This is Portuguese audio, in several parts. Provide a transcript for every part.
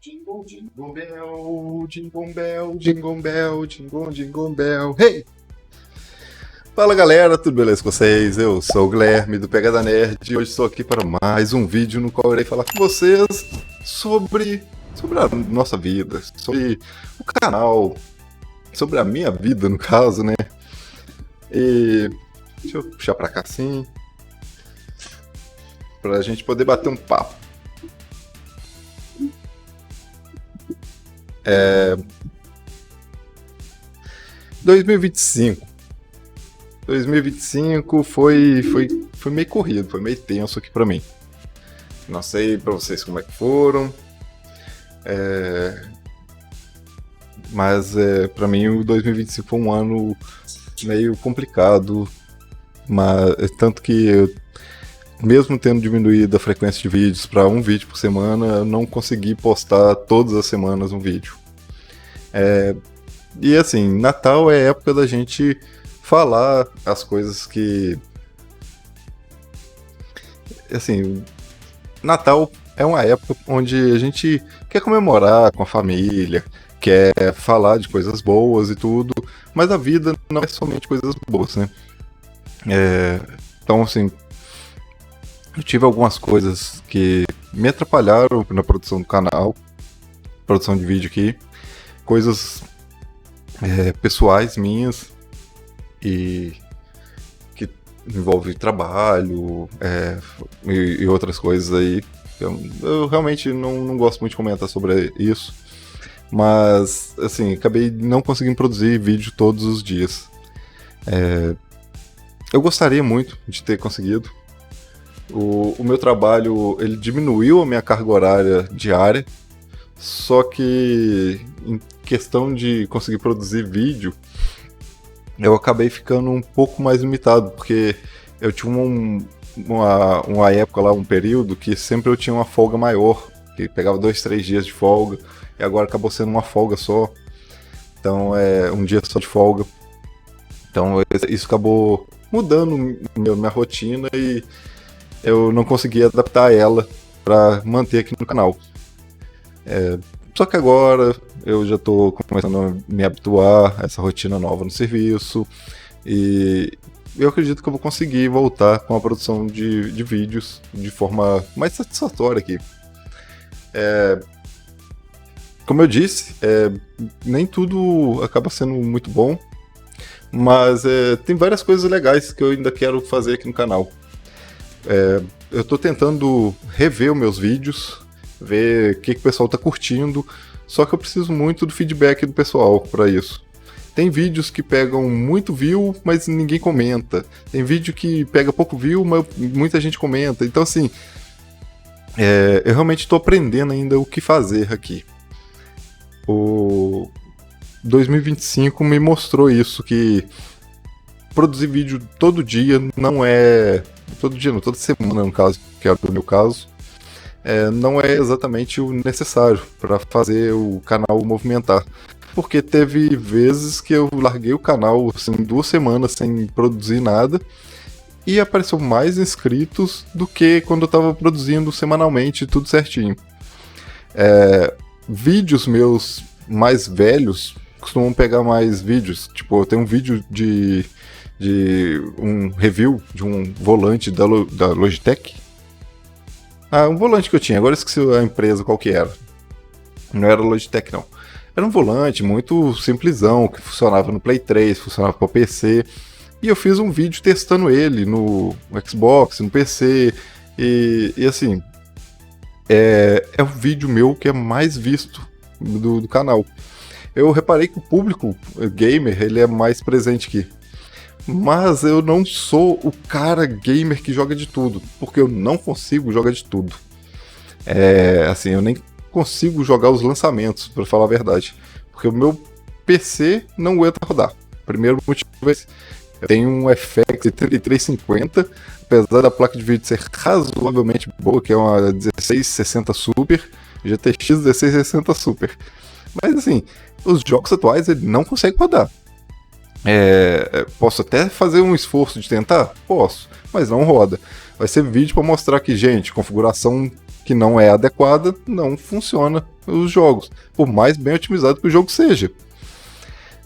Jingle bell, jingle bell, jingle bell, jingle bell, hey! Fala galera, tudo beleza com vocês? Eu sou o Guilherme do Pegada Nerd e hoje estou aqui para mais um vídeo no qual eu irei falar com vocês sobre a nossa vida, sobre o canal, sobre a minha vida no caso, né? E deixa eu puxar pra cá assim, pra gente poder bater um papo. 2025 foi meio corrido, foi meio tenso aqui pra mim. Não sei pra vocês como é que foram, mas pra mim o 2025 foi um ano meio complicado, mas tanto que eu, mesmo tendo diminuído a frequência de vídeos para um vídeo por semana, eu não consegui postar todas as semanas um vídeo. E assim, Natal é época da gente falar as coisas que... Assim, Natal é uma época onde a gente quer comemorar com a família, quer falar de coisas boas e tudo, mas a vida não é somente coisas boas, né? Então, assim, eu tive algumas coisas que me atrapalharam na produção do canal, produção de vídeo aqui, coisas pessoais minhas e que envolve trabalho e outras coisas aí. Eu realmente não gosto muito de comentar sobre isso, mas assim, acabei não conseguindo produzir vídeo todos os dias. Eu gostaria muito de ter conseguido. O meu trabalho, ele diminuiu a minha carga horária diária, só que em questão de conseguir produzir vídeo, eu acabei ficando um pouco mais limitado, porque eu tinha uma época lá, um período, que sempre eu tinha uma folga maior, que pegava 2, 3 dias de folga, e agora acabou sendo uma folga só, então é um dia só de folga. Então isso acabou mudando minha rotina e eu não consegui adaptar ela para manter aqui no canal. Só que agora eu já estou começando a me habituar a essa rotina nova no serviço e eu acredito que eu vou conseguir voltar com a produção de vídeos de forma mais satisfatória aqui. Como eu disse, nem tudo acaba sendo muito bom, mas tem várias coisas legais que eu ainda quero fazer aqui no canal. Eu estou tentando rever os meus vídeos, ver o que o pessoal está curtindo, só que eu preciso muito do feedback do pessoal para isso. Tem vídeos que pegam muito view, mas ninguém comenta. Tem vídeo que pega pouco view, mas muita gente comenta. Então assim, eu realmente estou aprendendo ainda o que fazer aqui. O 2025 me mostrou isso, que produzir vídeo todo dia não é... Todo dia não, toda semana no caso, que é o meu caso, não é exatamente o necessário para fazer o canal movimentar. Porque teve vezes que eu larguei o canal assim, 2 semanas sem produzir nada e apareceu mais inscritos do que quando eu estava produzindo semanalmente, tudo certinho. Vídeos meus mais velhos costumam pegar mais vídeos. Tipo, eu tenho um vídeo de um review de um volante da Logitech. Um volante que eu tinha, agora eu esqueci a empresa qual que era. Não era Logitech não. Era um volante muito simplesão, que funcionava no Play 3, funcionava para o PC. E eu fiz um vídeo testando ele no Xbox, no PC. E assim, é o vídeo meu que é mais visto do canal. Eu reparei que o público gamer, ele é mais presente aqui. Mas eu não sou o cara gamer que joga de tudo, porque eu não consigo jogar de tudo. Assim, eu nem consigo jogar os lançamentos, pra falar a verdade, porque o meu PC não aguenta rodar. Primeiro motivo é esse. Eu tenho um FX 3350, apesar da placa de vídeo ser razoavelmente boa, que é uma 1660 Super, GTX 1660 Super. Mas assim, os jogos atuais ele não consegue rodar. Posso até fazer um esforço de tentar? Posso, mas não roda. Vai ser vídeo para mostrar que, gente, configuração que não é adequada não funciona os jogos, por mais bem otimizado que o jogo seja.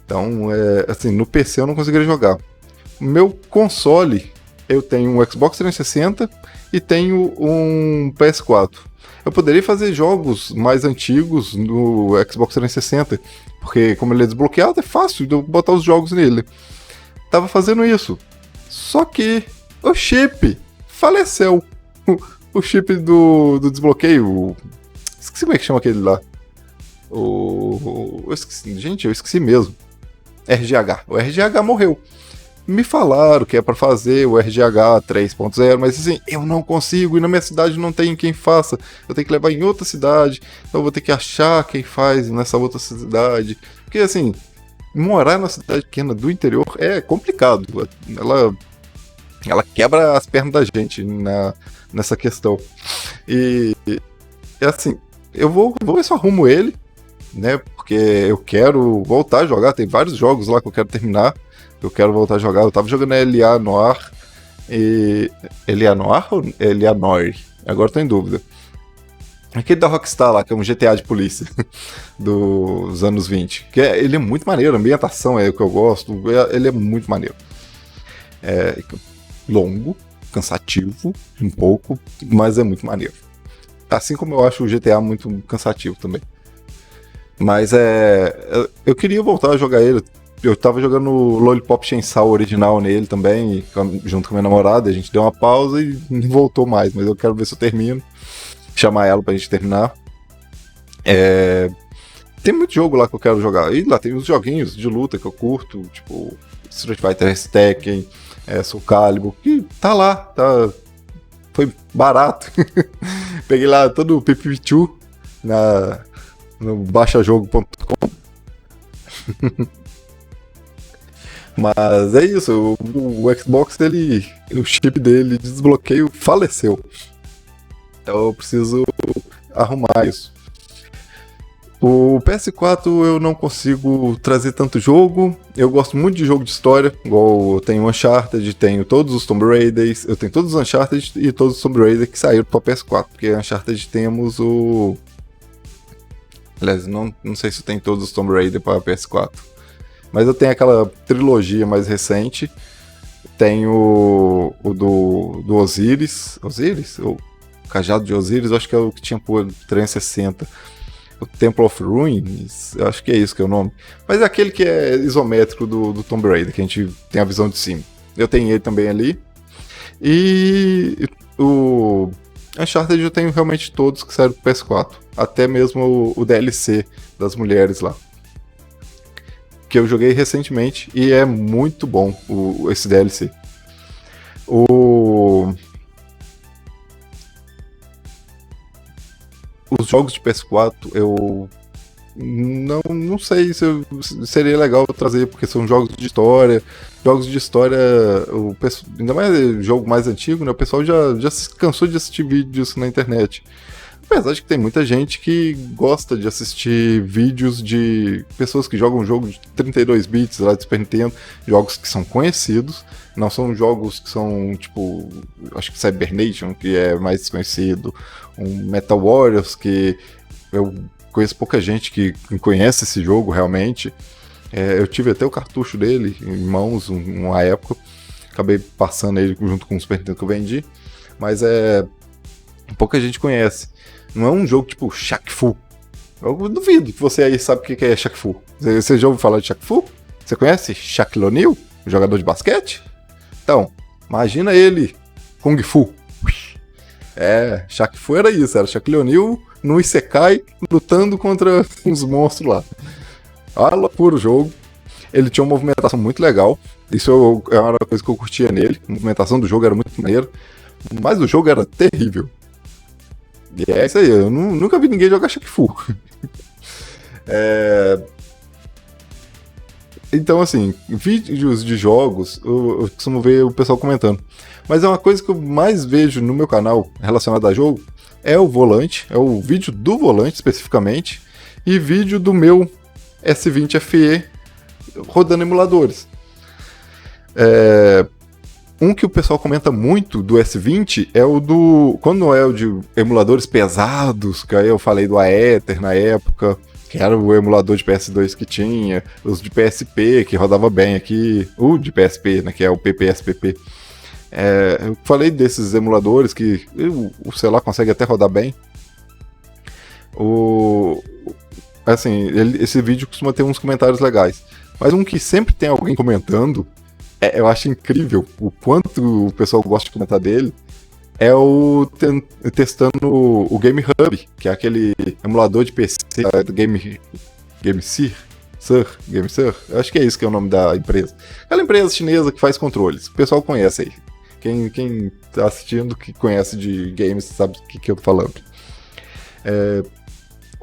Então, assim, no PC eu não conseguiria jogar. Meu console, eu tenho um Xbox 360 e tenho um PS4. Eu poderia fazer jogos mais antigos no Xbox 360, porque como ele é desbloqueado, é fácil de eu botar os jogos nele. Tava fazendo isso. Só que o chip faleceu. O chip do desbloqueio. Esqueci como é que chama aquele lá. Eu esqueci mesmo. RGH. O RGH morreu. Me falaram que é para fazer o RGH 3.0, mas assim, eu não consigo e na minha cidade não tem quem faça. Eu tenho que levar em outra cidade, então eu vou ter que achar quem faz nessa outra cidade. Porque assim, morar na cidade pequena do interior é complicado. Ela quebra as pernas da gente nessa questão. E assim, eu vou ver se eu arrumo ele, né? Porque eu quero voltar a jogar. Tem vários jogos lá que eu quero terminar. Eu quero voltar a jogar. Eu tava jogando L.A. Noire. L.A. Noire ou L.A. Noire? Agora tô em dúvida. Aquele da Rockstar lá, que é um GTA de polícia dos anos 20. Ele é muito maneiro, a ambientação é o que eu gosto. Ele é muito maneiro. Longo, cansativo, um pouco, mas é muito maneiro. Assim como eu acho o GTA muito cansativo também. Mas eu queria voltar a jogar ele. Eu tava jogando o Lollipop Chainsaw original nele também, junto com a minha namorada. A gente deu uma pausa e não voltou mais, mas eu quero ver se eu termino. Chamar ela pra gente terminar. Tem muito jogo lá que eu quero jogar. E lá tem os joguinhos de luta que eu curto, tipo Street Fighter, Tekken, Soul Calibur, que tá lá, foi barato. Peguei lá todo o Pipichu no baixajogo.com. Mas é isso, o Xbox, o chip dele de desbloqueio faleceu. Então eu preciso arrumar isso. O PS4 eu não consigo trazer tanto jogo. Eu gosto muito de jogo de história, igual eu tenho Uncharted, tenho todos os Tomb Raiders, eu tenho todos os Uncharted e todos os Tomb Raider que saíram para PS4, porque Uncharted temos o... Aliás, não sei se tem todos os Tomb Raider para PS4. Mas eu tenho aquela trilogia mais recente. Tenho o do Osiris. Osiris? O Cajado de Osiris, eu acho que é o que tinha por 360. O Temple of Ruins, eu acho que é isso que é o nome. Mas é aquele que é isométrico do Tomb Raider, que a gente tem a visão de cima. Eu tenho ele também ali. E o Uncharted eu tenho realmente todos que saíram pro PS4. Até mesmo o DLC das mulheres lá. Que eu joguei recentemente e é muito bom esse DLC. Os jogos de PS4 eu não sei se seria legal trazer, porque são jogos de história. Jogos de história, ainda mais jogo mais antigo, né? O pessoal já se cansou de assistir vídeos na internet. Apesar de que tem muita gente que gosta de assistir vídeos de pessoas que jogam jogo de 32 bits lá de Super Nintendo, jogos que são conhecidos, não são jogos que são, tipo, acho que Cybernation, que é mais desconhecido, um Metal Warriors, que eu conheço pouca gente que conhece esse jogo realmente. Eu tive até o cartucho dele em mãos uma época, acabei passando ele junto com o Super Nintendo que eu vendi, mas pouca gente conhece. Não é um jogo tipo Shaq Fu. Eu duvido que você aí sabe o que é Shaq Fu. Você já ouviu falar de Shaq Fu? Você conhece Shaquille O'Neal, jogador de basquete? Então, imagina ele, Kung Fu. Shaq Fu era isso, era Shaquille O'Neal no Isekai lutando contra uns monstros lá. Olha a loucura o jogo. Ele tinha uma movimentação muito legal. Isso é uma coisa que eu curtia nele. A movimentação do jogo era muito maneira. Mas o jogo era terrível. E é isso aí, eu nunca vi ninguém jogar Shaq Fu. Então, assim, vídeos de jogos, eu costumo ver o pessoal comentando. Mas é uma coisa que eu mais vejo no meu canal relacionada a jogo, é o volante, é o vídeo do volante especificamente, e vídeo do meu S20 FE rodando emuladores. Um que o pessoal comenta muito do S20 é o do... Quando não é o de emuladores pesados, que aí eu falei do Aether na época, que era o emulador de PS2 que tinha, os de PSP, que rodava bem aqui, o de PSP, né, que é o PPSPP. Eu falei desses emuladores que o celular consegue até rodar bem. Assim, esse vídeo costuma ter uns comentários legais. Mas um que sempre tem alguém comentando, eu acho incrível o quanto o pessoal gosta de comentar dele, é o testando o Game Hub, que é aquele emulador de PC do GameSir. Eu acho que é isso que é o nome da empresa. Aquela empresa chinesa que faz controles. O pessoal conhece aí. Quem tá assistindo, que conhece de games, sabe o que eu tô falando.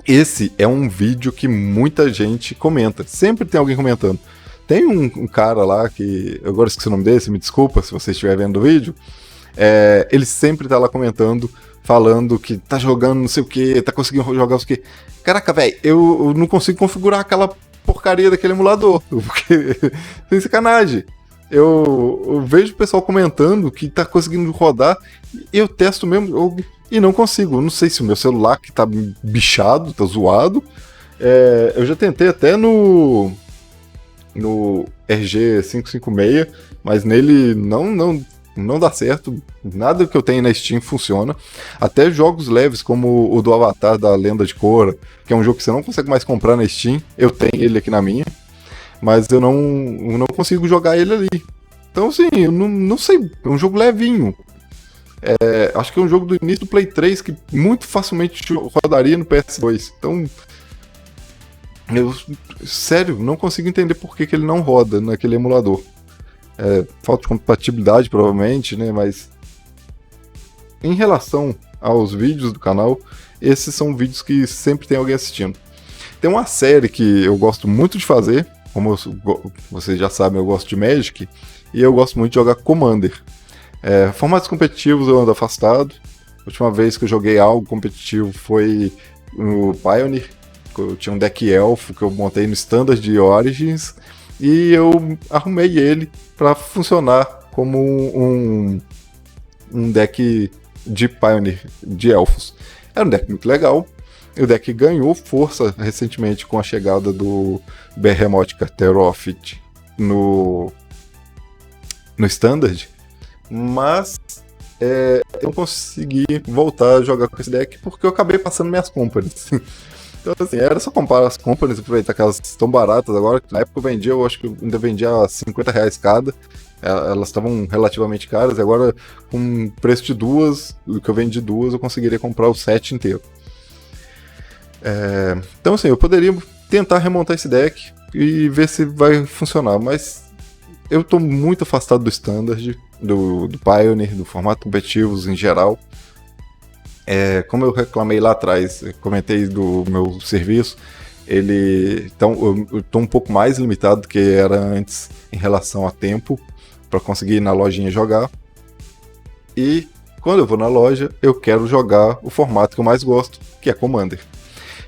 Esse é um vídeo que muita gente comenta. Sempre tem alguém comentando. Tem um cara lá que... Eu agora esqueci o nome desse, me desculpa se você estiver vendo o vídeo. Ele sempre tá lá comentando, falando que tá jogando não sei o que, tá conseguindo jogar não sei o que. Caraca, velho, eu não consigo configurar aquela porcaria daquele emulador. Porque... Sem sacanagem. Eu vejo o pessoal comentando que tá conseguindo rodar, e eu testo mesmo, e não consigo. Eu não sei se o meu celular que tá bichado, tá zoado. Eu já tentei até no RG556, mas nele não dá certo. Nada que eu tenho na Steam funciona. Até jogos leves, como o do Avatar da Lenda de Korra, que é um jogo que você não consegue mais comprar na Steam. Eu tenho ele aqui na minha, mas eu não consigo jogar ele ali. Então, assim, eu não sei. É um jogo levinho. Acho que é um jogo do início do Play 3 que muito facilmente rodaria no PS2. Então, sério, não consigo entender por que ele não roda naquele emulador. Falta de compatibilidade, provavelmente, né? Mas em relação aos vídeos do canal, esses são vídeos que sempre tem alguém assistindo. Tem uma série que eu gosto muito de fazer, como vocês já sabem, eu gosto de Magic, e eu gosto muito de jogar Commander. Formatos competitivos eu ando afastado. A última vez que eu joguei algo competitivo foi no Pioneer. Eu tinha um deck elfo que eu montei no Standard de Origins, e eu arrumei ele para funcionar como um deck de Pioneer de elfos. Era um deck muito legal. O deck ganhou força recentemente com a chegada do Behemoth Kateroth no Standard, mas eu não consegui voltar a jogar com esse deck porque eu acabei passando minhas compras. Então, assim, era só comprar as compras e aproveitar que elas estão baratas agora. Na época eu vendia, eu acho que eu ainda vendia a R$50 cada. Elas estavam relativamente caras, e agora com preço de duas, o que eu vendi duas, eu conseguiria comprar o set inteiro. Então, assim, eu poderia tentar remontar esse deck e ver se vai funcionar, mas eu tô muito afastado do Standard, do Pioneer, do formato competitivos em geral. Como eu reclamei lá atrás, comentei do meu serviço, então eu tô um pouco mais limitado do que era antes em relação a tempo para conseguir ir na lojinha jogar. E quando eu vou na loja, eu quero jogar o formato que eu mais gosto, que é Commander.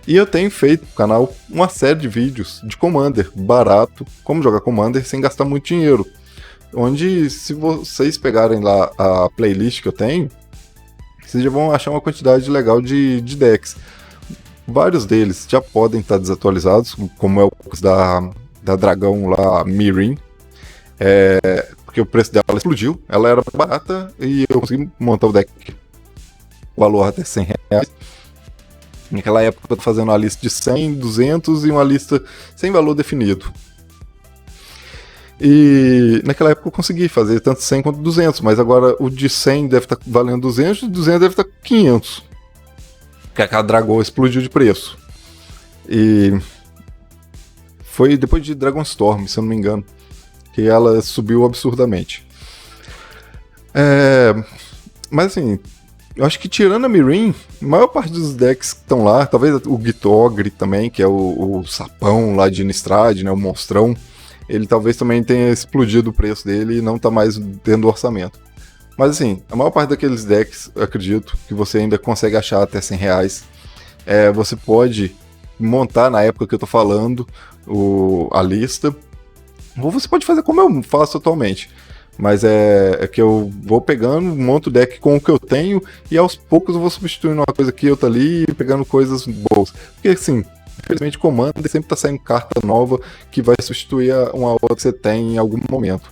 E eu tenho feito no canal uma série de vídeos de Commander barato, como jogar Commander sem gastar muito dinheiro. Onde, se vocês pegarem lá a playlist que eu tenho, vocês já vão achar uma quantidade legal de decks. Vários deles já podem estar desatualizados, como é o caso da dragão lá, Mirin. Porque o preço dela explodiu, ela era barata e eu consegui montar o deck com valor até R$100. Naquela época eu tô fazendo uma lista de 100, 200 e uma lista sem valor definido. E naquela época eu consegui fazer tanto 100 quanto 200, mas agora o de 100 deve estar valendo 200 e o de 200 deve estar 500. Porque aquela dragão explodiu de preço. E foi depois de Dragonstorm, se eu não me engano, que ela subiu absurdamente. Mas assim, eu acho que tirando a Mirin, a maior parte dos decks que estão lá, talvez o Gitogri também, que é o sapão lá de Innistrad, né, o monstrão, ele talvez também tenha explodido o preço dele e não tá mais dentro do orçamento. Mas assim, a maior parte daqueles decks, eu acredito que você ainda consegue achar até R$100. Você pode montar na época que eu tô falando a lista Ou você pode fazer como eu faço atualmente. Mas é que eu vou pegando, monto o deck com o que eu tenho e aos poucos eu vou substituindo uma coisa aqui, outra ali e pegando coisas boas. Porque assim, infelizmente Commander sempre tá saindo carta nova que vai substituir uma outra que você tem em algum momento.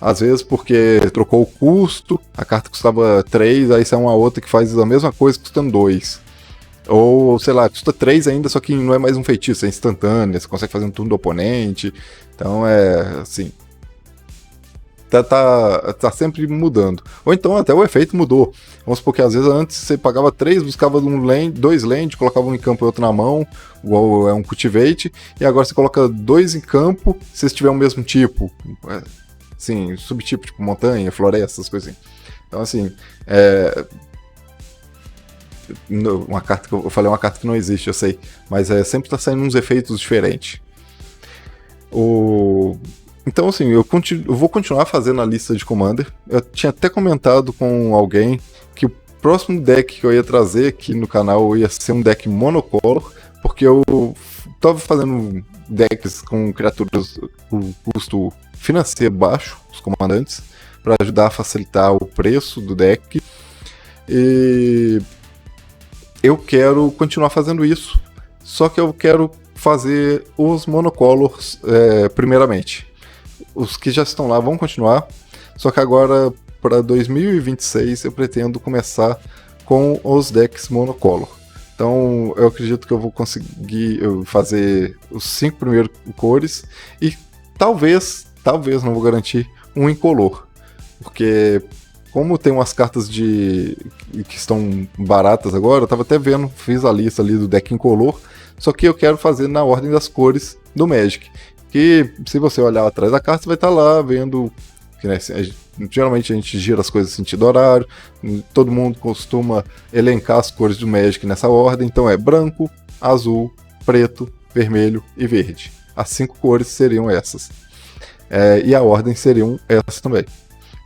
Às vezes porque trocou o custo, a carta custava 3, aí sai uma outra que faz a mesma coisa custando 2. Ou, sei lá, custa 3 ainda, só que não é mais um feitiço, é instantâneo, você consegue fazer um turno do oponente. Então é assim. Tá sempre mudando. Ou então até o efeito mudou. Vamos supor que às vezes antes você pagava 3, buscava dois land, colocava um em campo e outro na mão, igual é um cultivate, e agora você coloca 2 em campo se tiver o mesmo tipo. Assim, subtipo, tipo montanha, floresta, essas coisas assim. Então assim, uma carta que eu falei uma carta que não existe, eu sei, mas sempre tá saindo uns efeitos diferentes. Então, assim, eu vou continuar fazendo a lista de Commander. Eu tinha até comentado com alguém que o próximo deck que eu ia trazer aqui no canal ia ser um deck monocolor, porque eu tava fazendo decks com criaturas com custo financeiro baixo, os comandantes, para ajudar a facilitar o preço do deck. E eu quero continuar fazendo isso, só que eu quero fazer os monocolors primeiramente. Os que já estão lá vão continuar, só que agora para 2026 eu pretendo começar com os decks monocolor. Então eu acredito que eu vou conseguir fazer os 5 primeiros cores e talvez, não vou garantir, um incolor. Porque como tem umas cartas que estão baratas agora, eu tava até vendo, fiz a lista ali do deck incolor, só que eu quero fazer na ordem das cores do Magic. Que se você olhar atrás da carta, você vai estar lá vendo. Que, né, geralmente a gente gira as coisas em sentido horário, todo mundo costuma elencar as cores do Magic nessa ordem, então é branco, azul, preto, vermelho e verde. As 5 cores seriam essas. E a ordem seriam essas também.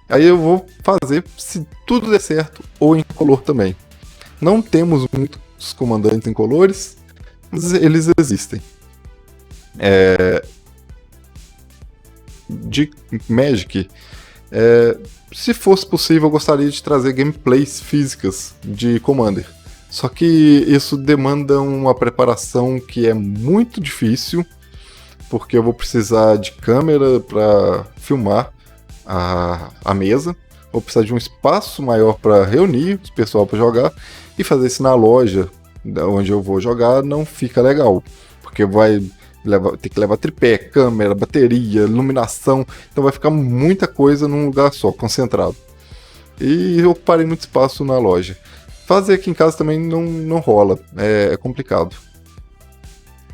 Aí eu vou fazer, se tudo der certo, ou em color também. Não temos muitos comandantes em colores, mas eles existem. De Magic, se fosse possível, eu gostaria de trazer gameplays físicas de Commander. Só que isso demanda uma preparação que é muito difícil, porque eu vou precisar de câmera para filmar a mesa, vou precisar de um espaço maior para reunir o pessoal para jogar, e fazer isso na loja onde eu vou jogar não fica legal, porque tem que levar tripé, câmera, bateria, iluminação, então vai ficar muita coisa num lugar só, concentrado. E eu ocuparei muito espaço na loja. Fazer aqui em casa também não rola, é complicado.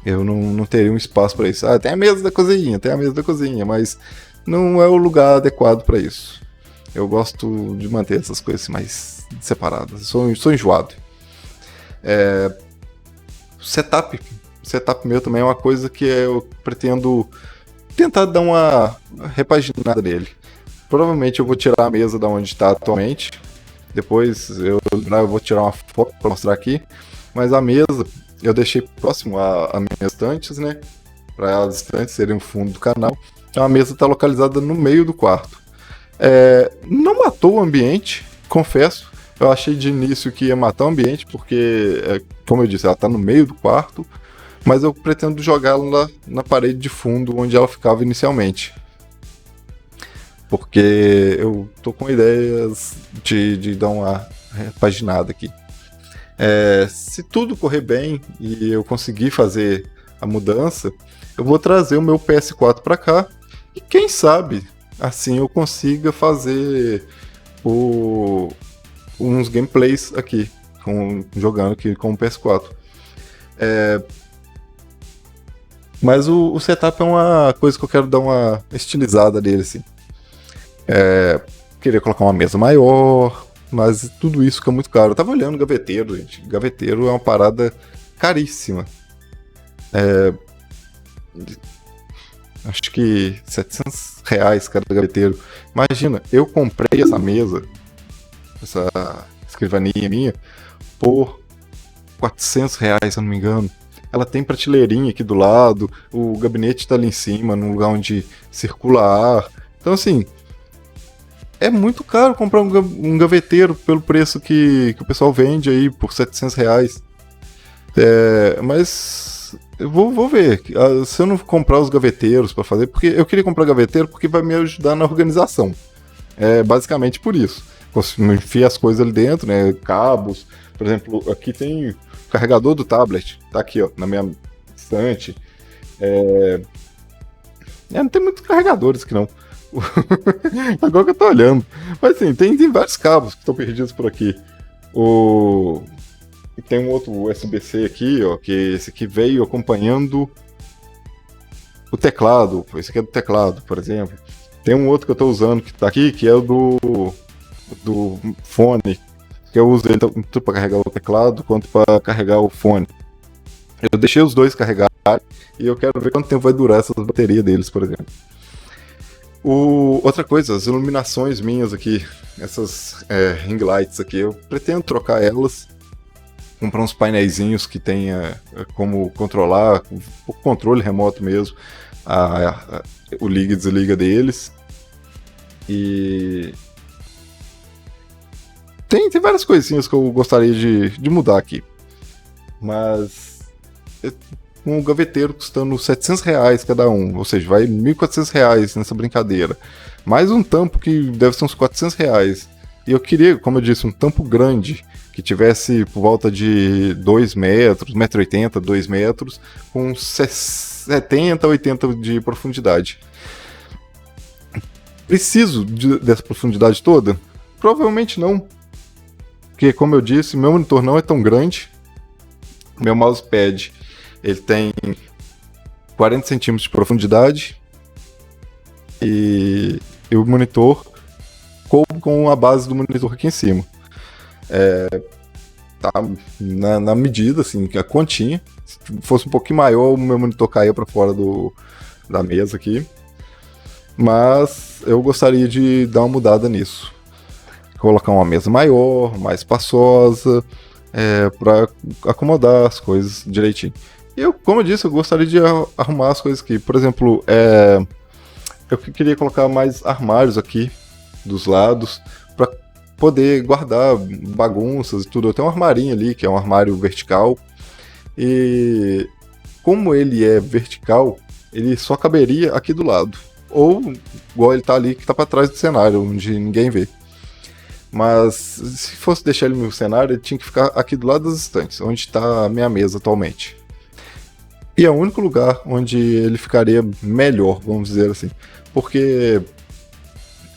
Eu não teria um espaço para isso. Tem a mesa da cozinha, mas não é o lugar adequado para isso. Eu gosto de manter essas coisas mais separadas, sou enjoado. Setup meu também é uma coisa que eu pretendo tentar dar uma repaginada nele. Provavelmente eu vou tirar a mesa da onde está atualmente. Depois eu vou tirar uma foto para mostrar aqui. Mas a mesa eu deixei próximo a minhas estantes, né? Para as estantes serem o fundo do canal. Então a mesa está localizada no meio do quarto. Não matou o ambiente, confesso. Eu achei de início que ia matar o ambiente, porque, como eu disse, ela está no meio do quarto. Mas eu pretendo jogá-la na parede de fundo onde ela ficava inicialmente. Porque eu tô com ideias de dar uma repaginada aqui. Se tudo correr bem e eu conseguir fazer a mudança, eu vou trazer o meu PS4 para cá. E quem sabe, assim eu consiga fazer uns gameplays aqui, jogando aqui com o PS4. Mas o setup é uma coisa que eu quero dar uma estilizada nele, assim. Queria colocar uma mesa maior, mas tudo isso fica muito caro. Eu tava olhando gaveteiro, gente. Gaveteiro é uma parada caríssima. Acho que R$700 cada gaveteiro. Imagina, eu comprei essa mesa, essa escrivaninha minha, por R$400, se eu não me engano. ela tem prateleirinha aqui do lado, o gabinete tá ali em cima, num lugar onde circula ar. Então, assim, é muito caro comprar um gaveteiro pelo preço que o pessoal vende aí, por R$ 700. Mas eu vou ver. Se eu não comprar os gaveteiros pra fazer, porque eu queria comprar gaveteiro porque vai me ajudar na organização. É basicamente por isso. Enfia as coisas ali dentro, né? Cabos. Por exemplo, aqui tem o carregador do tablet. Tá aqui, ó, na minha estante. Não tem muitos carregadores aqui não. Agora que eu tô olhando. Mas assim, tem vários cabos que estão perdidos por aqui. E tem um outro USB-C aqui, ó, que esse aqui veio acompanhando o teclado. Esse aqui é do teclado, por exemplo. Tem um outro que eu tô usando que tá aqui, que é o do fone, que eu uso ele tanto para carregar o teclado quanto para carregar o fone. Eu deixei os dois carregar e eu quero ver quanto tempo vai durar essa bateria deles, por exemplo. Outra coisa, as iluminações minhas aqui, essas ring lights aqui, eu pretendo trocar elas, comprar uns painéisinhos que tenha como controlar, o controle remoto mesmo, o liga e desliga deles. E tem várias coisinhas que eu gostaria de mudar aqui. Mas um gaveteiro custando R$ 700 cada um, ou seja, vai R$ 1.400 nessa brincadeira. Mais um tampo que deve ser uns R$ 400. E eu queria, como eu disse, um tampo grande, que tivesse por volta de 2 metros, 1,80 m, 2 metros, com 70, 80 de profundidade. Preciso dessa profundidade toda? Provavelmente não. Porque, como eu disse, meu monitor não é tão grande. Meu mousepad ele tem 40 centímetros de profundidade. E o monitor coube com a base do monitor aqui em cima. Tá na medida, assim, a continha. Se fosse um pouquinho maior, o meu monitor caía para fora da mesa aqui. Mas eu gostaria de dar uma mudada nisso. Colocar uma mesa maior, mais espaçosa, para acomodar as coisas direitinho. E eu, como eu disse, eu gostaria de arrumar as coisas aqui. Por exemplo, eu queria colocar mais armários aqui dos lados para poder guardar bagunças e tudo. Eu tenho um armarinho ali, que é um armário vertical. E como ele é vertical, ele só caberia aqui do lado. Ou igual ele tá ali, que tá para trás do cenário, onde ninguém vê. Mas se fosse deixar ele no cenário, ele tinha que ficar aqui do lado das estantes, onde está a minha mesa atualmente. E é o único lugar onde ele ficaria melhor, vamos dizer assim. Porque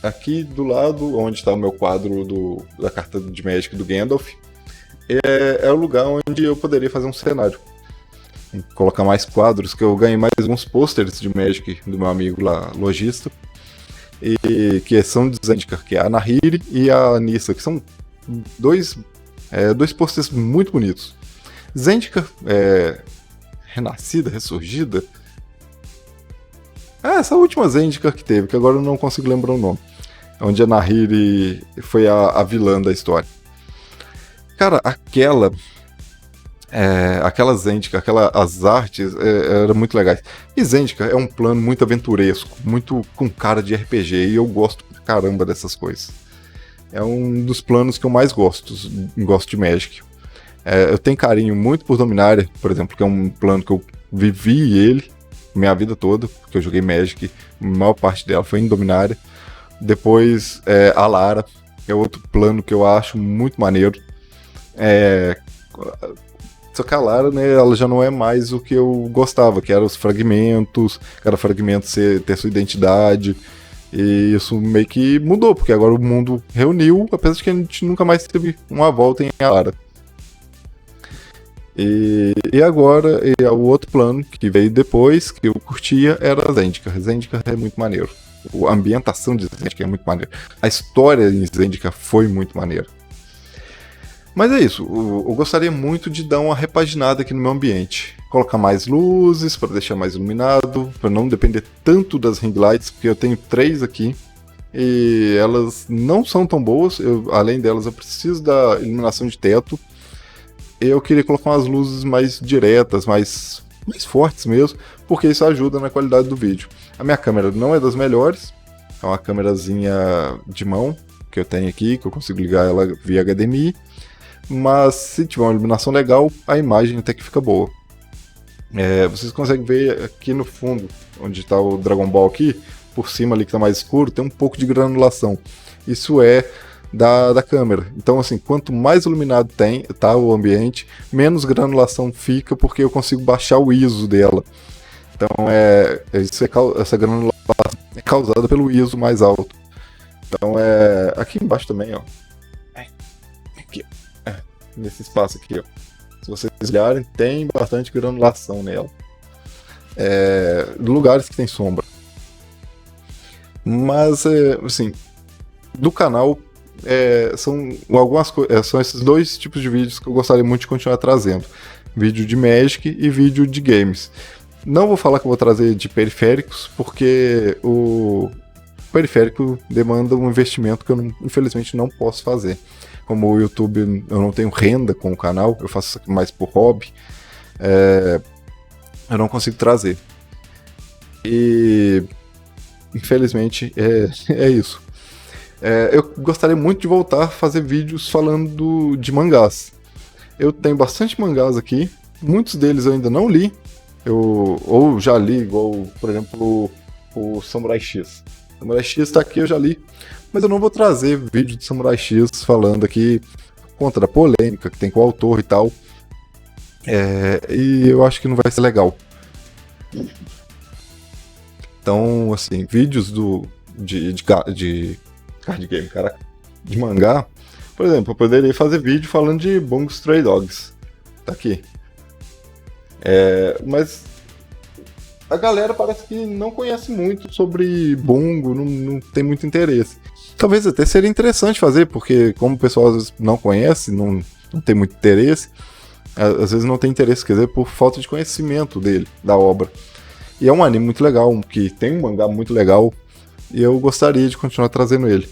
aqui do lado, onde está o meu quadro da carta de Magic do Gandalf, é o lugar onde eu poderia fazer um cenário. Colocar mais quadros, que eu ganhei mais alguns posters de Magic do meu amigo lá, lojista. E que são de Zendikar, que é a Nahiri e a Nissa, que são dois posters muito bonitos. Zendikar, renascida, ressurgida. Essa última Zendikar que teve, que agora eu não consigo lembrar o nome. Onde a Nahiri foi a vilã da história. Cara, aquela Zendikar, as artes eram muito legais. E Zendikar é um plano muito aventuresco, muito com cara de RPG, e eu gosto pra caramba dessas coisas. É um dos planos que eu mais gosto de Magic. Eu tenho carinho muito por Dominária, por exemplo, que é um plano que eu vivi ele minha vida toda, porque eu joguei Magic, a maior parte dela foi em Dominária. Depois a Lara, que é outro plano que eu acho muito maneiro. Só que a Lara, né, ela já não é mais o que eu gostava, que eram os fragmentos, cada fragmento ter sua identidade. E isso meio que mudou, porque agora o mundo reuniu, apesar de que a gente nunca mais teve uma volta em Alara. E agora, o outro plano que veio depois, que eu curtia, era Zendikar. Zendikar é muito maneiro. A ambientação de Zendikar é muito maneira. A história em Zendikar foi muito maneira. Mas é isso, eu gostaria muito de dar uma repaginada aqui no meu ambiente. Colocar mais luzes para deixar mais iluminado, para não depender tanto das ring lights, porque eu tenho 3 aqui e elas não são tão boas. Além delas, eu preciso da iluminação de teto. eu queria colocar umas luzes mais diretas, mais fortes mesmo, porque isso ajuda na qualidade do vídeo. A minha câmera não é das melhores, é uma câmerazinha de mão que eu tenho aqui, que eu consigo ligar ela via HDMI, mas se tiver uma iluminação legal, a imagem até que fica boa. Vocês conseguem ver aqui no fundo, onde está o Dragon Ball aqui, por cima ali que está mais escuro, tem um pouco de granulação. Isso é da câmera. Então, assim, quanto mais iluminado tá o ambiente, menos granulação fica, porque eu consigo baixar o ISO dela. Então, essa granulação é causada pelo ISO mais alto. Então, aqui embaixo também, ó. Aqui, nesse espaço aqui, ó. Se vocês olharem, tem bastante granulação nela. Lugares que tem sombra. Mas, assim, do canal, são esses dois tipos de vídeos que eu gostaria muito de continuar trazendo. Vídeo de Magic e vídeo de games. Não vou falar que eu vou trazer de periféricos, porque o periférico demanda um investimento que eu infelizmente não posso fazer. Como o YouTube, eu não tenho renda com o canal, eu faço isso aqui mais por hobby, eu não consigo trazer. E infelizmente é isso. Eu gostaria muito de voltar a fazer vídeos falando de mangás. Eu tenho bastante mangás aqui, muitos deles eu ainda não li, ou já li, igual, por exemplo, o Samurai X. Samurai X tá aqui, eu já li, mas eu não vou trazer vídeo de Samurai X falando aqui contra a polêmica que tem com o autor e tal. E eu acho que não vai ser legal. Então, assim, vídeos de card game, cara, de mangá, por exemplo, eu poderia fazer vídeo falando de Bungo Stray Dogs. Tá aqui. Mas a galera parece que não conhece muito sobre Bungo, não tem muito interesse. Talvez até seria interessante fazer, porque como o pessoal às vezes não conhece, não tem muito interesse, às vezes não tem interesse, quer dizer, por falta de conhecimento dele, da obra. E é um anime muito legal, que tem um mangá muito legal, e eu gostaria de continuar trazendo ele.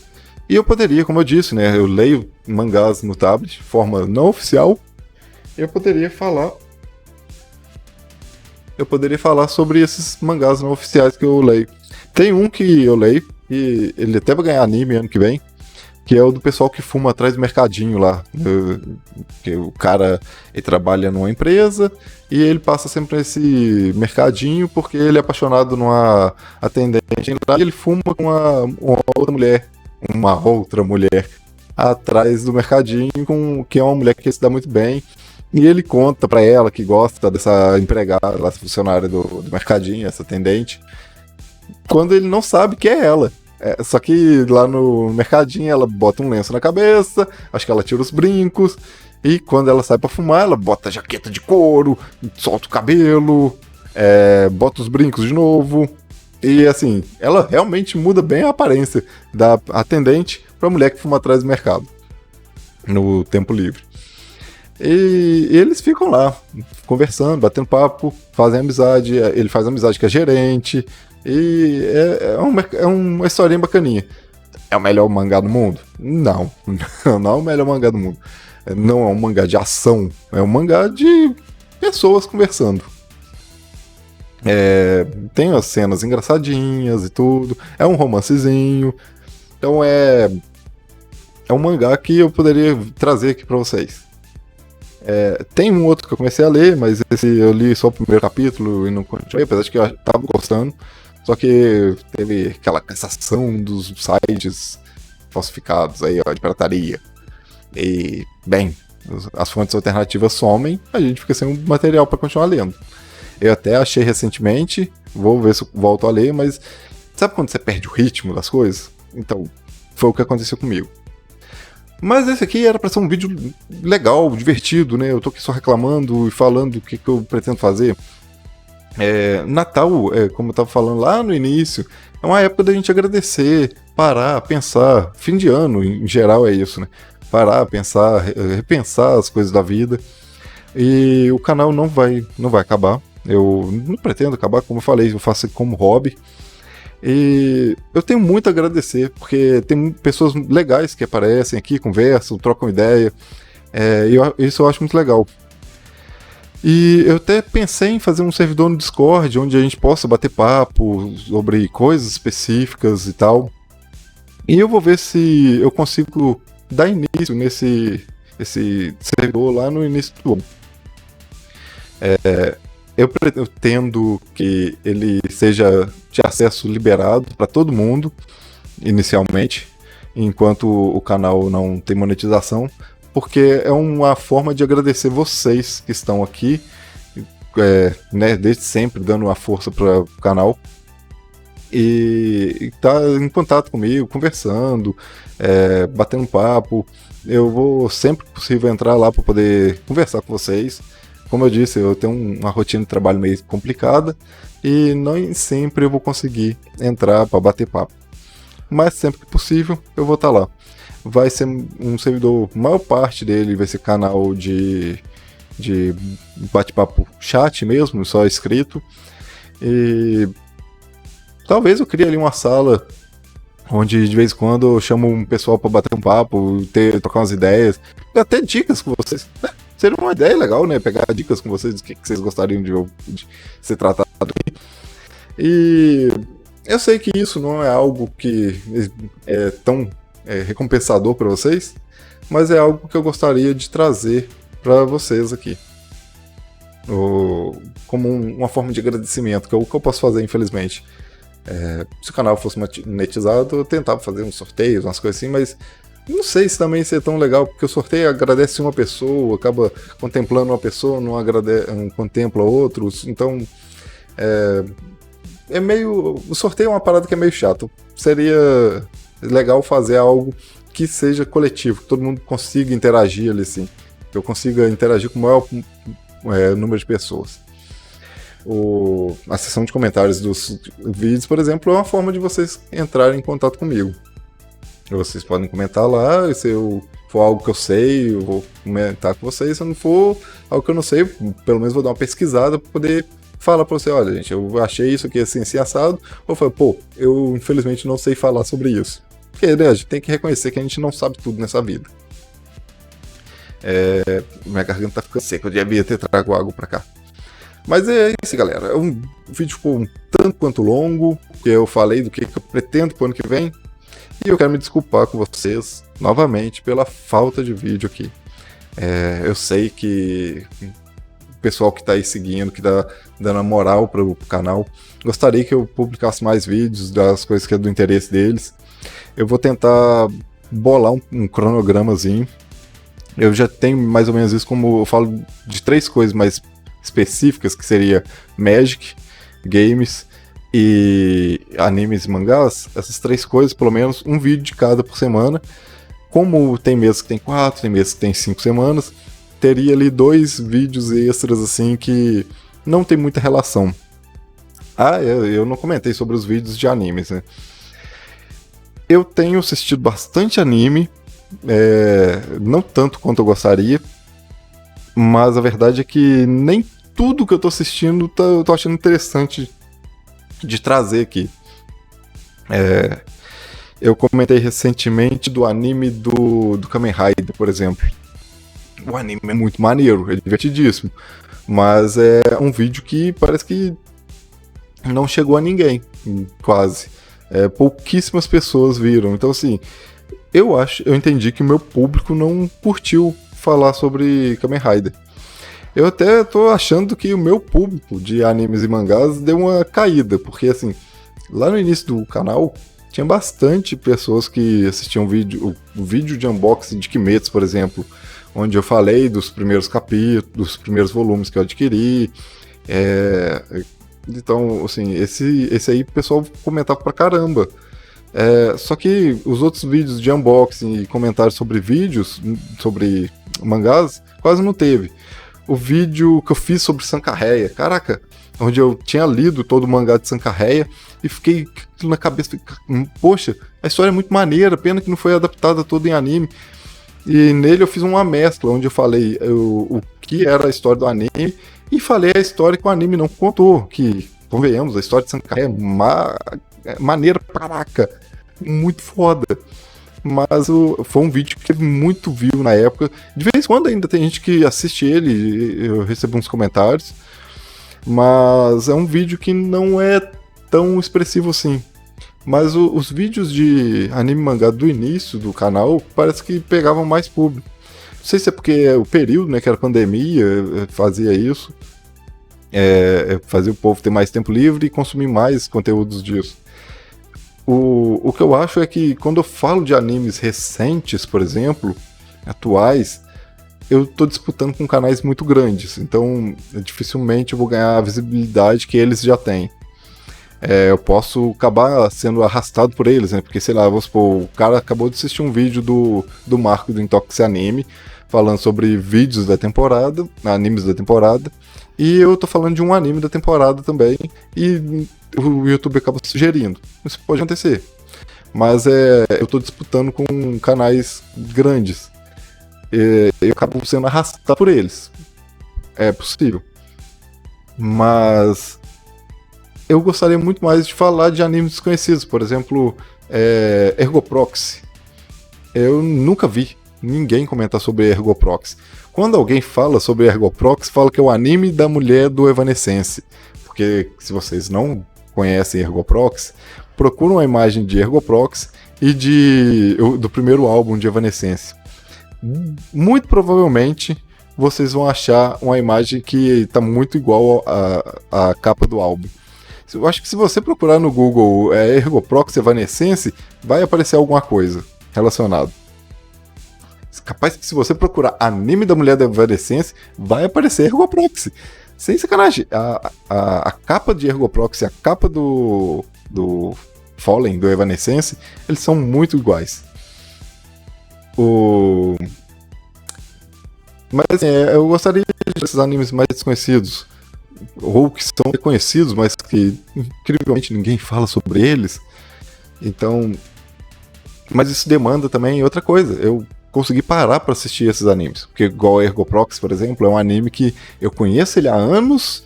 E eu poderia, como eu disse, né, eu leio mangás no tablet, de forma não oficial, eu poderia falar sobre esses mangás não oficiais que eu leio. Tem um que eu leio, e ele até vai ganhar anime ano que vem, que é o do pessoal que fuma atrás do mercadinho lá. Que o cara, ele trabalha numa empresa e ele passa sempre nesse mercadinho porque ele é apaixonado numa atendente lá e ele fuma com uma outra mulher atrás do mercadinho, que é uma mulher que se dá muito bem. E ele conta pra ela que gosta dessa empregada, essa funcionária do mercadinho, essa atendente, quando ele não sabe que é ela. Só que lá no mercadinho ela bota um lenço na cabeça, acho que ela tira os brincos, e quando ela sai pra fumar, ela bota a jaqueta de couro, solta o cabelo, bota os brincos de novo. E assim, ela realmente muda bem a aparência da atendente pra mulher que fuma atrás do mercado, no tempo livre. E eles ficam lá, conversando, batendo papo, fazem amizade, ele faz amizade com a gerente, e é uma historinha bacaninha. É o melhor mangá do mundo? Não, não é o melhor mangá do mundo. Não é um mangá de ação, é um mangá de pessoas conversando. Tem as cenas engraçadinhas e tudo, é um romancezinho, então é um mangá que eu poderia trazer aqui pra vocês. Tem um outro que eu comecei a ler, mas esse eu li só o primeiro capítulo e não continuei, apesar de que eu tava gostando. Só que teve aquela cassação dos sites falsificados aí, ó, de pirataria. E, bem, as fontes alternativas somem, a gente fica sem um material para continuar lendo. Eu até achei recentemente, vou ver se eu volto a ler, mas sabe quando você perde o ritmo das coisas? Então, foi o que aconteceu comigo. Mas esse aqui era para ser um vídeo legal, divertido, né? Eu tô aqui só reclamando e falando o que eu pretendo fazer. Natal, como eu tava falando lá no início, é uma época da gente agradecer, parar, pensar. Fim de ano, em geral, é isso, né? Parar, pensar, repensar as coisas da vida. E o canal não vai acabar. Eu não pretendo acabar, como eu falei, eu faço como hobby. E eu tenho muito a agradecer, porque tem pessoas legais que aparecem aqui, conversam, trocam ideia. Isso eu acho muito legal. E eu até pensei em fazer um servidor no Discord, onde a gente possa bater papo sobre coisas específicas e tal. E eu vou ver se eu consigo dar início esse servidor lá no início do ano. Eu pretendo que ele seja de acesso liberado para todo mundo, inicialmente, enquanto o canal não tem monetização, porque é uma forma de agradecer vocês que estão aqui, né, desde sempre dando uma força para o canal e tá em contato comigo, conversando, batendo papo. Eu vou sempre que possível entrar lá para poder conversar com vocês. Como eu disse, eu tenho uma rotina de trabalho meio complicada e nem sempre eu vou conseguir entrar para bater papo. Mas sempre que possível eu vou estar lá. Vai ser um servidor, a maior parte dele vai ser canal de bate-papo chat mesmo, só escrito. E talvez eu crie ali uma sala onde de vez em quando eu chamo um pessoal para bater um papo, trocar umas ideias, até dicas com vocês. Seria uma ideia legal, né? Pegar dicas com vocês do que vocês gostariam de ser tratado aqui. E eu sei que isso não é algo que é tão recompensador para vocês, mas é algo que eu gostaria de trazer para vocês aqui. Como uma forma de agradecimento, que é o que eu posso fazer, infelizmente. Se o canal fosse monetizado, eu tentava fazer uns sorteios, umas coisas assim, mas não sei se também seria tão legal, porque o sorteio agradece uma pessoa, acaba contemplando uma pessoa, não contempla outros, então o sorteio é uma parada que é meio chato. Seria legal fazer algo que seja coletivo, que todo mundo consiga interagir ali, assim, que eu consiga interagir com o maior número de pessoas. A seção de comentários dos vídeos, por exemplo, é uma forma de vocês entrarem em contato comigo. Vocês podem comentar lá, se for algo que eu sei, eu vou comentar com vocês. Se não for algo que eu não sei, pelo menos vou dar uma pesquisada para poder falar para você, olha, gente, eu achei isso aqui assim assado, ou eu falo, eu infelizmente não sei falar sobre isso. Porque, né, a gente tem que reconhecer que a gente não sabe tudo nessa vida. Minha garganta tá ficando seca, eu devia ter trago água para cá. Mas é isso, galera. O vídeo ficou um tanto quanto longo, porque eu falei do que eu pretendo pro ano que vem. E eu quero me desculpar com vocês, novamente, pela falta de vídeo aqui. Eu sei que o pessoal que tá aí seguindo, que tá dando a moral pro canal, gostaria que eu publicasse mais vídeos das coisas que é do interesse deles. Eu vou tentar bolar um cronogramazinho. Eu já tenho mais ou menos isso, como eu falo de 3 coisas mais específicas, que seria Magic, games e animes e mangás. Essas 3 coisas, pelo menos um vídeo de cada por semana. Como tem meses que tem 4, tem meses que tem 5 semanas, teria ali 2 vídeos extras assim que não tem muita relação. Eu não comentei sobre os vídeos de animes, né? Eu tenho assistido bastante anime, não tanto quanto eu gostaria, mas a verdade é que nem tudo que eu tô assistindo eu tô achando interessante de trazer aqui. Eu comentei recentemente do anime do Kamen Rider, por exemplo. O anime é muito maneiro, é divertidíssimo, mas é um vídeo que parece que não chegou a ninguém, quase. Pouquíssimas pessoas viram, então assim, eu entendi que o meu público não curtiu falar sobre Kamen Rider. Eu até tô achando que o meu público de animes e mangás deu uma caída, porque assim, lá no início do canal tinha bastante pessoas que assistiam o vídeo de unboxing de Kimetsu, por exemplo, onde eu falei dos primeiros capítulos, dos primeiros volumes que eu adquiri. Então, assim, esse aí o pessoal comentava pra caramba. Só que os outros vídeos de unboxing e comentários sobre vídeos, sobre mangás, quase não teve. O vídeo que eu fiz sobre Sankareya, caraca, onde eu tinha lido todo o mangá de Sankareya e fiquei na cabeça, poxa, a história é muito maneira, pena que não foi adaptada toda em anime. E nele eu fiz uma mescla, onde eu falei o que era a história do anime e falei a história que o anime não contou, que, convenhamos, a história de Sankareya é maneira pra caraca, muito foda. mas foi um vídeo que teve muito view na época. De vez em quando ainda tem gente que assiste ele, eu recebo uns comentários, mas é um vídeo que não é tão expressivo assim. Mas os vídeos de anime e mangá do início do canal parece que pegavam mais público. Não sei se é porque o período, né, que era pandemia, fazia isso. Fazia o povo ter mais tempo livre e consumir mais conteúdos disso. O que eu acho é que quando eu falo de animes recentes, por exemplo, atuais, eu tô disputando com canais muito grandes, então dificilmente eu vou ganhar a visibilidade que eles já têm. Eu posso acabar sendo arrastado por eles, né? Porque, sei lá, vamos supor, o cara acabou de assistir um vídeo do Marco do Intoxic Anime, falando sobre vídeos da temporada, animes da temporada, e eu tô falando de um anime da temporada também, e o YouTube acaba sugerindo. Isso pode acontecer. Mas eu tô disputando com canais grandes. Eu acabo sendo arrastado por eles. É possível. Mas eu gostaria muito mais de falar de animes desconhecidos. Por exemplo, Ergoproxy. Eu nunca vi ninguém comentar sobre Ergoproxy. Quando alguém fala sobre Ergoproxy, fala que é o anime da mulher do Evanescence. Porque se vocês não conhecem Ergoproxy, procura uma imagem de Ergoproxy e do primeiro álbum de Evanescence. Muito provavelmente vocês vão achar uma imagem que está muito igual à capa do álbum. Eu acho que se você procurar no Google Ergoproxy Evanescence, vai aparecer alguma coisa relacionada. Capaz que se você procurar anime da mulher da Evanescence, vai aparecer Ergoproxy. Sem sacanagem, a capa de Ergoproxy e a capa do Fallen, do Evanescence, eles são muito iguais. Mas assim, eu gostaria de esses animes mais desconhecidos, ou que são reconhecidos, mas que incrivelmente ninguém fala sobre eles. Então, mas isso demanda também outra coisa. Eu consegui parar pra assistir esses animes. Porque igual Ergoproxy, por exemplo, é um anime que eu conheço ele há anos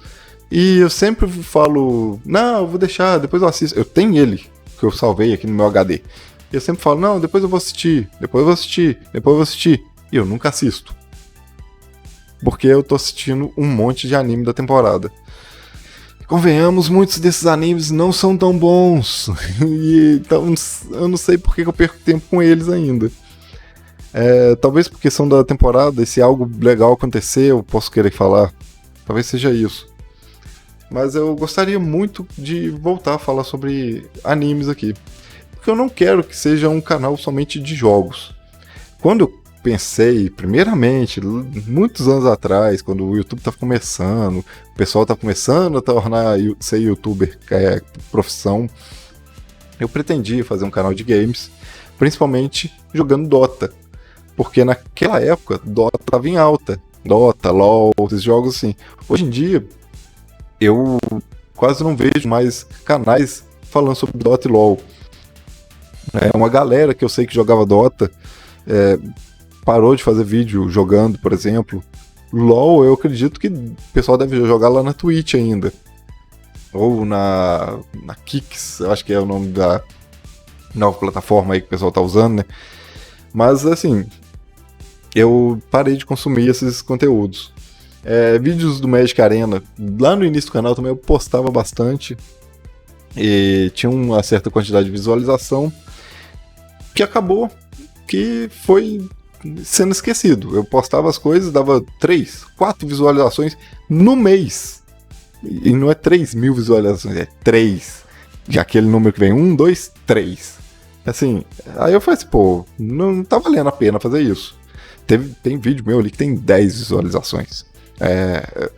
e eu sempre falo, não, eu vou deixar, depois eu assisto. Eu tenho ele, que eu salvei aqui no meu HD. E eu sempre falo, não, depois eu vou assistir, depois eu vou assistir, depois eu vou assistir. E eu nunca assisto. Porque eu tô assistindo um monte de anime da temporada. Convenhamos, muitos desses animes não são tão bons. Então eu não sei por que eu perco tempo com eles ainda. Talvez porque são da temporada, e se algo legal acontecer, eu posso querer falar. Talvez seja isso. Mas eu gostaria muito de voltar a falar sobre animes aqui. Porque eu não quero que seja um canal somente de jogos. Quando eu pensei, primeiramente, muitos anos atrás, quando o YouTube estava começando, o pessoal estava começando a ser youtuber profissão, eu pretendia fazer um canal de games, principalmente jogando Dota. Porque naquela época, Dota estava em alta. Dota, LoL, esses jogos assim. Hoje em dia, eu quase não vejo mais canais falando sobre Dota e LoL. Uma galera que eu sei que jogava Dota parou de fazer vídeo jogando, por exemplo. LoL, eu acredito que o pessoal deve jogar lá na Twitch ainda. Ou na Kicks, eu acho que é o nome da nova plataforma aí que o pessoal tá usando, né? Mas, assim, eu parei de consumir esses conteúdos. Vídeos do Magic Arena, lá no início do canal também eu postava bastante. E tinha uma certa quantidade de visualização que acabou que foi sendo esquecido. Eu postava as coisas, dava 3, 4 visualizações no mês. E não é 3.000 visualizações, é 3. De aquele número que vem 1, 2, 3. Assim, aí eu falei assim, pô, não tá valendo a pena fazer isso. Tem vídeo meu ali que tem 10 visualizações.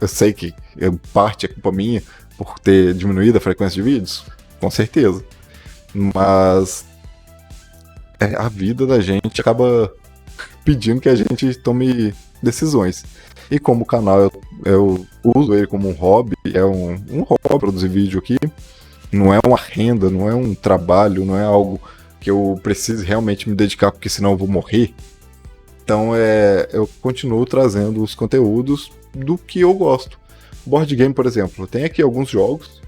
Eu sei que parte é culpa minha por ter diminuído a frequência de vídeos, com certeza. Mas a vida da gente acaba pedindo que a gente tome decisões. E como o canal eu uso ele como um hobby, é um hobby produzir vídeo aqui, não é uma renda, não é um trabalho, não é algo que eu precise realmente me dedicar, porque senão eu vou morrer. Então eu continuo trazendo os conteúdos do que eu gosto. Board game, por exemplo, tem aqui alguns jogos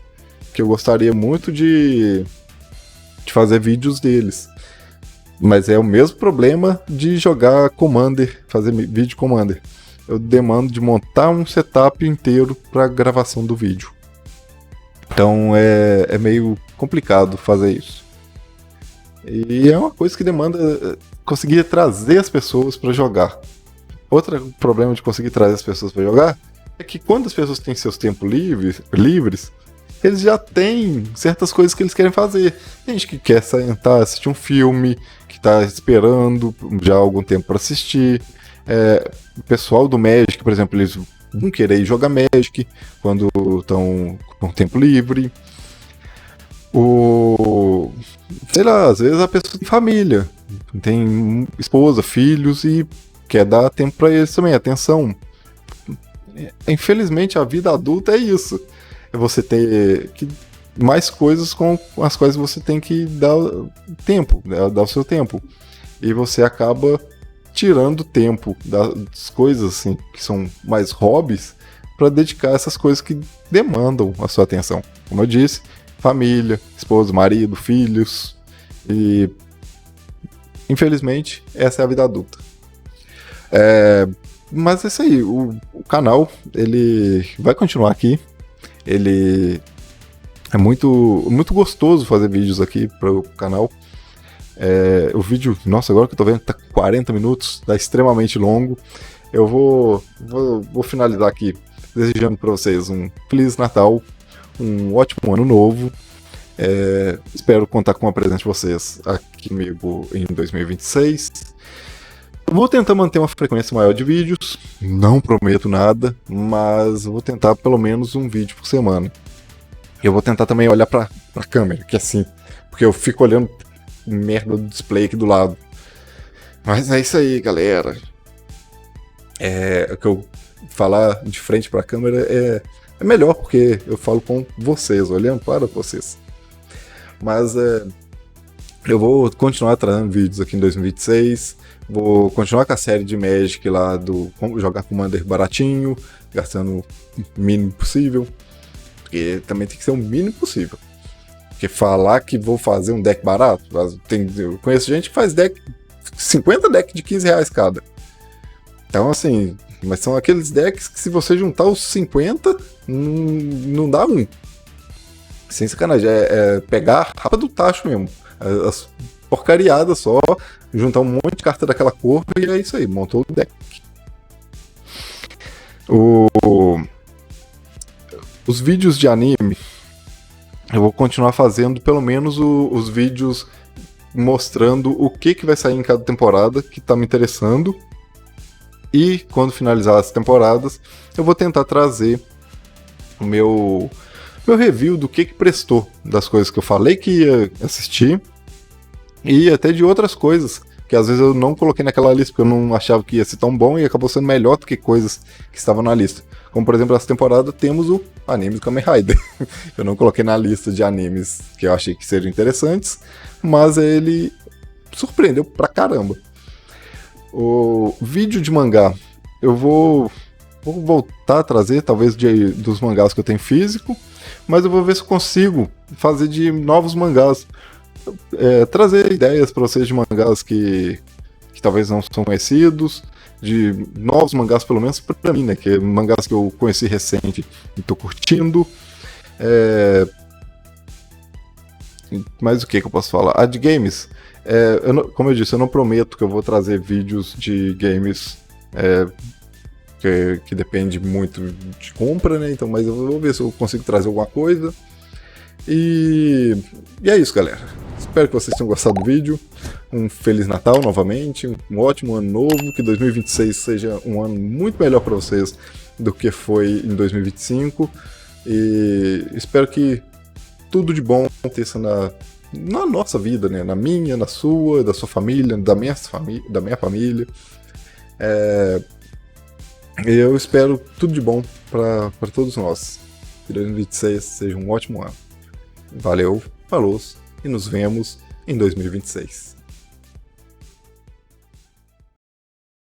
que eu gostaria muito de fazer vídeos deles. Mas é o mesmo problema de jogar Commander, fazer vídeo Commander. Eu demando de montar um setup inteiro para gravação do vídeo. Então é meio complicado fazer isso. E é uma coisa que demanda conseguir trazer as pessoas para jogar. Outro problema de conseguir trazer as pessoas para jogar é que quando as pessoas têm seus tempos livres, eles já têm certas coisas que eles querem fazer. Tem gente que quer sentar, assistir um filme, que está esperando já há algum tempo para assistir. O pessoal do Magic, por exemplo, eles vão querer jogar Magic quando estão com tempo livre. Sei lá, às vezes a pessoa tem família, tem esposa, filhos e quer dar tempo para eles também, atenção. Infelizmente a vida adulta é isso. É você ter mais coisas com as quais você tem que dar tempo, dar o seu tempo. E você acaba tirando tempo das coisas assim, que são mais hobbies, para dedicar essas coisas que demandam a sua atenção. Como eu disse, família, esposa, marido, filhos. E infelizmente essa é a vida adulta. Mas é isso aí, o canal ele vai continuar aqui. Ele é muito gostoso fazer vídeos aqui para o canal. O vídeo, nossa, agora que eu tô vendo, tá 40 minutos, tá extremamente longo. Eu vou finalizar aqui desejando para vocês um Feliz Natal, um ótimo ano novo. Espero contar com a presença de vocês aqui comigo em 2026. Eu vou tentar manter uma frequência maior de vídeos, não prometo nada, mas eu vou tentar pelo menos um vídeo por semana. Eu vou tentar também olhar pra câmera, que é assim, porque eu fico olhando merda do display aqui do lado. Mas é isso aí, galera. O que eu falar de frente pra câmera é melhor, porque eu falo com vocês, olhando para vocês. Mas eu vou continuar trazendo vídeos aqui em 2026. Vou continuar com a série de Magic lá do como jogar Commander baratinho, gastando o mínimo possível. Porque também tem que ser o mínimo possível. Porque falar que vou fazer um deck barato, eu conheço gente que faz 50 decks de R$15 cada. Então assim, mas são aqueles decks que se você juntar os 50, não dá um. Sem sacanagem, pegar a rapa do tacho mesmo. As porcariadas só, juntar um monte de carta daquela cor e é isso aí, montou o deck. Os vídeos de anime, eu vou continuar fazendo pelo menos os vídeos mostrando o que vai sair em cada temporada que tá me interessando. E quando finalizar as temporadas, eu vou tentar trazer o meu review do que prestou, das coisas que eu falei que ia assistir, e até de outras coisas que às vezes eu não coloquei naquela lista porque eu não achava que ia ser tão bom e acabou sendo melhor do que coisas que estavam na lista. Como por exemplo, essa temporada temos o anime do Kamen Rider. Eu não coloquei na lista de animes que eu achei que seriam interessantes, mas ele surpreendeu pra caramba. O vídeo de mangá, eu vou voltar a trazer, talvez dos mangás que eu tenho físico, mas eu vou ver se eu consigo fazer de novos mangás. Trazer ideias para vocês de mangás que talvez não são conhecidos, de novos mangás pelo menos para mim, né, que é mangás que eu conheci recente e tô curtindo. Mas o que eu posso falar? De games, como eu disse, eu não prometo que eu vou trazer vídeos de games que depende muito de compra, né, então, mas eu vou ver se eu consigo trazer alguma coisa. E é isso, galera. Espero que vocês tenham gostado do vídeo. Um Feliz Natal novamente, um ótimo ano novo, que 2026 seja um ano muito melhor para vocês do que foi em 2025. E espero que tudo de bom aconteça na nossa vida, né? Na minha, na sua, da sua família, da minha família. Eu espero tudo de bom para todos nós. Que 2026 seja um ótimo ano. Valeu, falou e nos vemos em 2026.